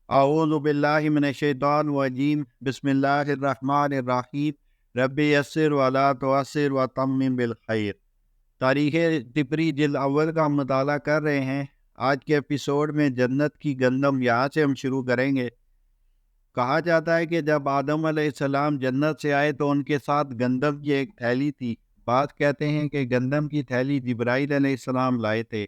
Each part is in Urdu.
اعوذ باللہ من الشیطان الرجیم بسم اللہ الرحمن الرحیم رب یسر ولا تعسر وتمم بالخیر۔ تاریخ طبری جلد اول کا ہم مطالعہ کر رہے ہیں۔ آج کے ایپیسوڈ میں جنت کی گندم یہاں سے ہم شروع کریں گے۔ کہا جاتا ہے کہ جب آدم علیہ السلام جنت سے آئے تو ان کے ساتھ گندم کی ایک تھیلی تھی۔ بعض کہتے ہیں کہ گندم کی تھیلی جبرائیل علیہ السلام لائے تھے۔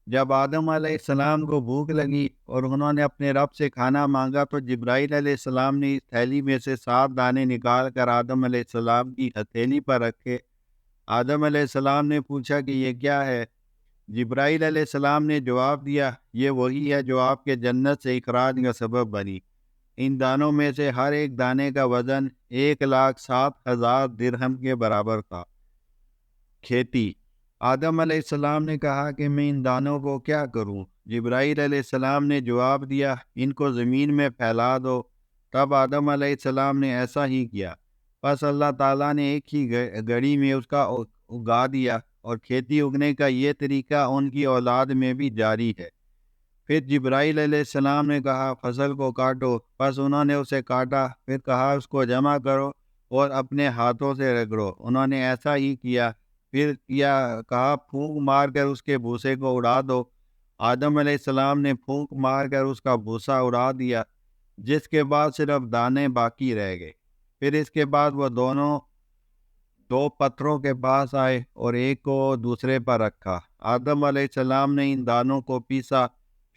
جب آدم علیہ السلام کو بھوک لگی اور انہوں نے اپنے رب سے کھانا مانگا تو جبرائیل علیہ السلام نے اس تھیلی میں سے 7 دانے نکال کر آدم علیہ السلام کی ہتھیلی پر رکھے۔ آدم علیہ السلام نے پوچھا کہ یہ کیا ہے؟ جبرائیل علیہ السلام نے جواب دیا، یہ وہی ہے جو آپ کے جنت سے اخراج کا سبب بنی۔ ان دانوں میں سے ہر ایک دانے کا وزن 1,07,000 درہم کے برابر تھا۔ کھیتی۔ آدم علیہ السلام نے کہا کہ میں ان دانوں کو کیا کروں؟ جبرائیل علیہ السلام نے جواب دیا، ان کو زمین میں پھیلا دو۔ تب آدم علیہ السلام نے ایسا ہی کیا۔ پس اللہ تعالیٰ نے ایک ہی گھڑی میں اس کا اگا دیا، اور کھیتی اگنے کا یہ طریقہ ان کی اولاد میں بھی جاری ہے۔ پھر جبرائیل علیہ السلام نے کہا، فصل کو کاٹو۔ پس انہوں نے اسے کاٹا، پھر کہا اس کو جمع کرو اور اپنے ہاتھوں سے رگڑو۔ انہوں نے ایسا ہی کیا۔ پھر کہا پھونک مار کر اس کے بھوسے کو اڑا دو۔ آدم علیہ السلام نے پھونک مار کر اس کا بھوسا اڑا دیا، جس کے بعد صرف دانے باقی رہ گئے۔ پھر اس کے بعد وہ دونوں 2 پتھروں کے پاس آئے اور ایک کو دوسرے پر رکھا۔ آدم علیہ السلام نے ان دانوں کو پیسا،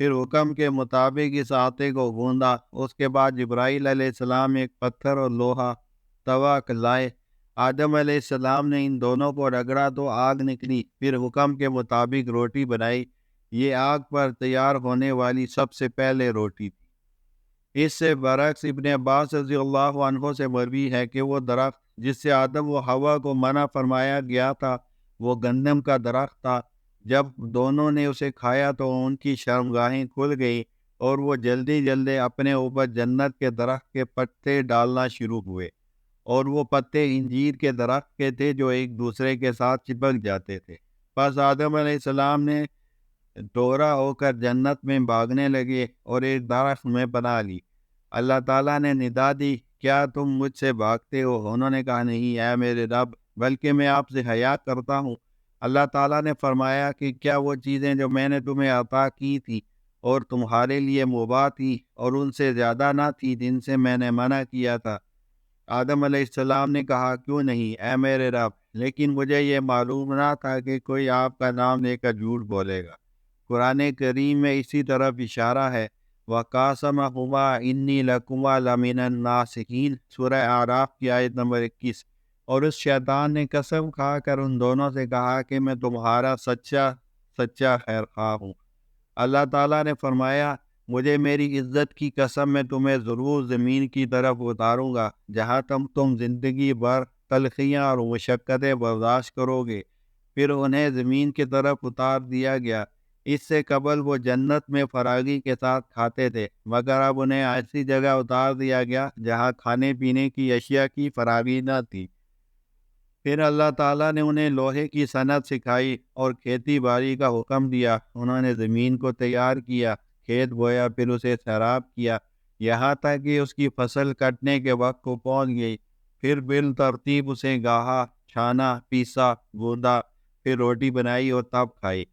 پھر حکم کے مطابق اس آٹے کو گوندا۔ اس کے بعد جبرائیل علیہ السلام ایک پتھر اور لوہا توا لائے۔ آدم علیہ السلام نے ان دونوں کو رگڑا تو آگ نکلی، پھر حکم کے مطابق روٹی بنائی۔ یہ آگ پر تیار ہونے والی سب سے پہلے روٹی تھی۔ اس سے برعکس ابن عباس رضی اللہ عنہ سے مروی ہے کہ وہ درخت جس سے آدم و حوا کو منع فرمایا گیا تھا وہ گندم کا درخت تھا۔ جب دونوں نے اسے کھایا تو ان کی شرمگاہیں کھل گئی اور وہ جلدی جلدی اپنے اوپر جنت کے درخت کے پتے ڈالنا شروع ہوئے، اور وہ پتے انجیر کے درخت کے تھے جو ایک دوسرے کے ساتھ چپک جاتے تھے۔ پس آدم علیہ السلام نے دورہ ہو کر جنت میں بھاگنے لگے اور ایک درخت میں پناہ لی۔ اللہ تعالیٰ نے ندا دی، کیا تم مجھ سے بھاگتے ہو؟ انہوں نے کہا، نہیں اے میرے رب، بلکہ میں آپ سے حیا کرتا ہوں۔ اللہ تعالیٰ نے فرمایا کہ کیا وہ چیزیں جو میں نے تمہیں عطا کی تھی اور تمہارے لیے مباح تھی اور ان سے زیادہ نہ تھی جن سے میں نے منع کیا تھا؟ آدم علیہ السلام نے کہا، کیوں نہیں اے میرے رب، لیکن مجھے یہ معلوم نہ تھا کہ کوئی آپ کا نام لے کر جھوٹ بولے گا۔ قرآن کریم میں اسی طرف اشارہ ہے۔ وَقَاسَمَهُمَا إِنِّي لَكُمَا لَمِنَ النَّاصِحِينَ، سورہ اعراف کی آیت نمبر 21۔ اور اس شیطان نے قسم کھا کر ان دونوں سے کہا کہ میں تمہارا سچا خیر خواہ ہوں۔ اللہ تعالیٰ نے فرمایا، مجھے میری عزت کی قسم میں تمہیں ضرور زمین کی طرف اتاروں گا جہاں تم زندگی بھر تلخیاں اور مشقتیں برداشت کرو گے۔ پھر انہیں زمین کی طرف اتار دیا گیا۔ اس سے قبل وہ جنت میں فراغی کے ساتھ کھاتے تھے، مگر اب انہیں ایسی جگہ اتار دیا گیا جہاں کھانے پینے کی اشیاء کی فراغی نہ تھی۔ پھر اللہ تعالیٰ نے انہیں لوہے کی صنعت سکھائی اور کھیتی باڑی کا حکم دیا۔ انہوں نے زمین کو تیار کیا، کھیت بویا، پھر اسے سیراب کیا، یہاں تک کہ اس کی فصل کٹنے کے وقت کو پہنچ گئی۔ پھر بالترتیب اسے گاہا، چھانا، پیسا، گوندا، پھر روٹی بنائی اور تب کھائی۔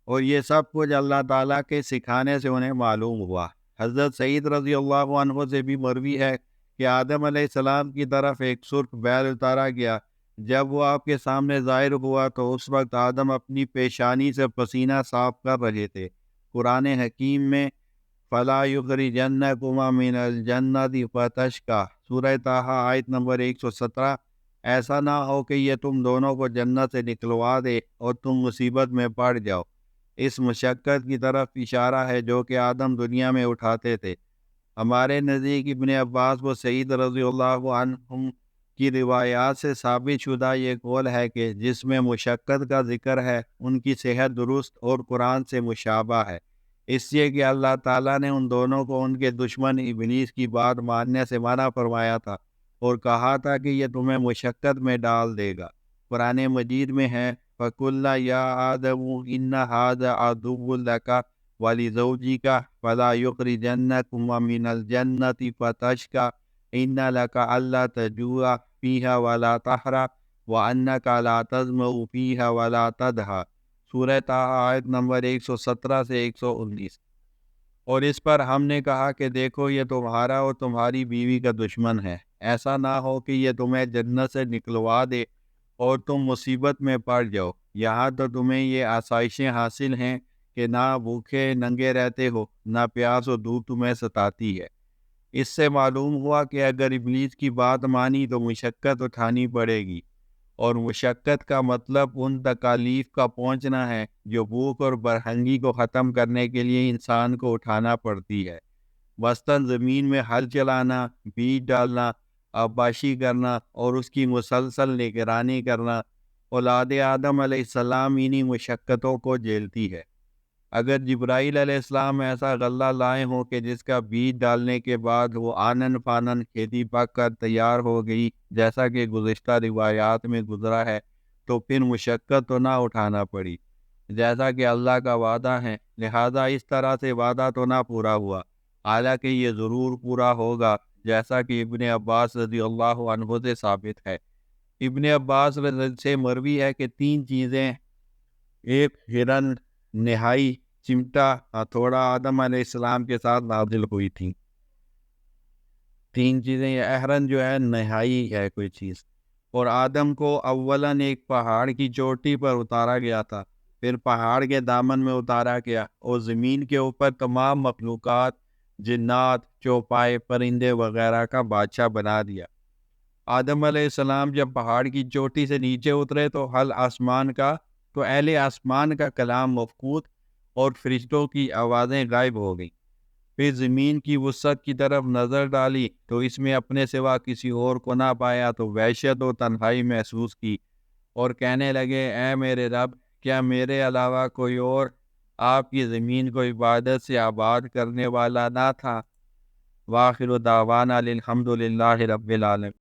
اور یہ سب کچھ اللہ تعالیٰ کے سکھانے سے انہیں معلوم ہوا۔ حضرت سعید رضی اللہ عنہ سے بھی مروی ہے کہ آدم علیہ السلام کی طرف ایک سرخ بیل اتارا گیا۔ جب وہ آپ کے سامنے ظاہر ہوا تو اس وقت آدم اپنی پیشانی سے پسینہ صاف کر رہے تھے۔ قرآن حکیم میں فَلَا يُخْرِجَنَّكُمَا مِنَ الْجَنَّةِ فَتَشْقَىٰ، سورہ طٰہٰ آیت نمبر 117، ایسا نہ ہو کہ یہ تم دونوں کو جنت سے نکلوا دے اور تم مصیبت میں پڑ جاؤ۔ اس مشقت کی طرف اشارہ ہے جو کہ آدم دنیا میں اٹھاتے تھے۔ ہمارے نزدیک ابن عباس و سعید رضی اللہ عنہم کی روایات سے ثابت شدہ یہ قول ہے کہ جس میں مشقت کا ذکر ہے ان کی صحت درست اور قرآن سے مشابہ ہے، اس لیے کہ اللہ تعالیٰ نے ان دونوں کو ان کے دشمن ابلیس کی بات ماننے سے منع فرمایا تھا اور کہا تھا کہ یہ تمہیں مشقت میں ڈال دے گا۔ قرآن مجید میں ہے، فَقُلْنَا يَا آدَمُ إِنَّ هَٰذَا عَدُوٌّ لَكَ وَلِزَوْجِكَ فَلَا يُخْرِجَنَّكُمَا مِنَ الْجَنَّةِ فَتَشْقَىٰ إِنَّ لَكَ أَلَّا تَجُوعَ فِيهَا وَلَا تَحْرَىٰ وَأَنَّكَ لَا تَظْمَأُ فِيهَا وَلَا تَضْحَىٰ۔ سورہ طٰہٰ آیت نمبر 117 سے 119۔ اور اس پر ہم نے کہا کہ دیکھو یہ تمہارا اور تمہاری بیوی کا دشمن ہے، ایسا نہ ہو کہ یہ تمہیں جنت سے نکلوا دے اور تم مصیبت میں پڑ جاؤ۔ یہاں تو تمہیں یہ آسائشیں حاصل ہیں کہ نہ بھوکے ننگے رہتے ہو، نہ پیاس و دھوپ تمہیں ستاتی ہے۔ اس سے معلوم ہوا کہ اگر ابلیس کی بات مانی تو مشقت اٹھانی پڑے گی، اور مشقت کا مطلب ان تکالیف کا پہنچنا ہے جو بھوک اور برہنگی کو ختم کرنے کے لیے انسان کو اٹھانا پڑتی ہے، مثلاً زمین میں ہل چلانا، بیج ڈالنا، آبپاشی کرنا اور اس کی مسلسل نگرانی کرنا۔ اولاد آدم علیہ السلام انہی مشقتوں کو جھیلتی ہے۔ اگر جبرائیل علیہ السلام ایسا غلہ لائے ہوں کہ جس کا بیج ڈالنے کے بعد وہ آنن فانن کھیتی پک کر تیار ہو گئی، جیسا کہ گزشتہ روایات میں گزرا ہے، تو پھر مشقت تو نہ اٹھانا پڑی، جیسا کہ اللہ کا وعدہ ہے۔ لہذا اس طرح سے وعدہ تو نہ پورا ہوا، حالانکہ یہ ضرور پورا ہوگا، جیسا کہ ابن عباس رضی اللہ عنہ سے ثابت ہے۔ ابن عباس سے مروی ہے کہ تین چیزیں، ایک ہرن، نہائی، چمٹا، ہتھوڑا آدم علیہ السلام کے ساتھ نازل ہوئی تھیں۔ تین چیزیں، یہ ہرن جو ہے نہائی ہے کوئی چیز، اور آدم کو اولاً ایک پہاڑ کی چوٹی پر اتارا گیا تھا، پھر پہاڑ کے دامن میں اتارا گیا اور زمین کے اوپر تمام مخلوقات، جنات، چوپائے، پرندے وغیرہ کا بادشاہ بنا دیا۔ آدم علیہ السلام جب پہاڑ کی چوٹی سے نیچے اترے تو اہل آسمان کا کلام مفقود اور فرشتوں کی آوازیں غائب ہو گئیں۔ پھر زمین کی وسعت کی طرف نظر ڈالی تو اس میں اپنے سوا کسی اور کو نہ پایا تو وحشت و تنہائی محسوس کی، اور کہنے لگے، اے میرے رب، کیا میرے علاوہ کوئی اور آپ کی زمین کو عبادت سے آباد کرنے والا نہ تھا؟ وآخر دعوانا الحمد للہ رب العالمین۔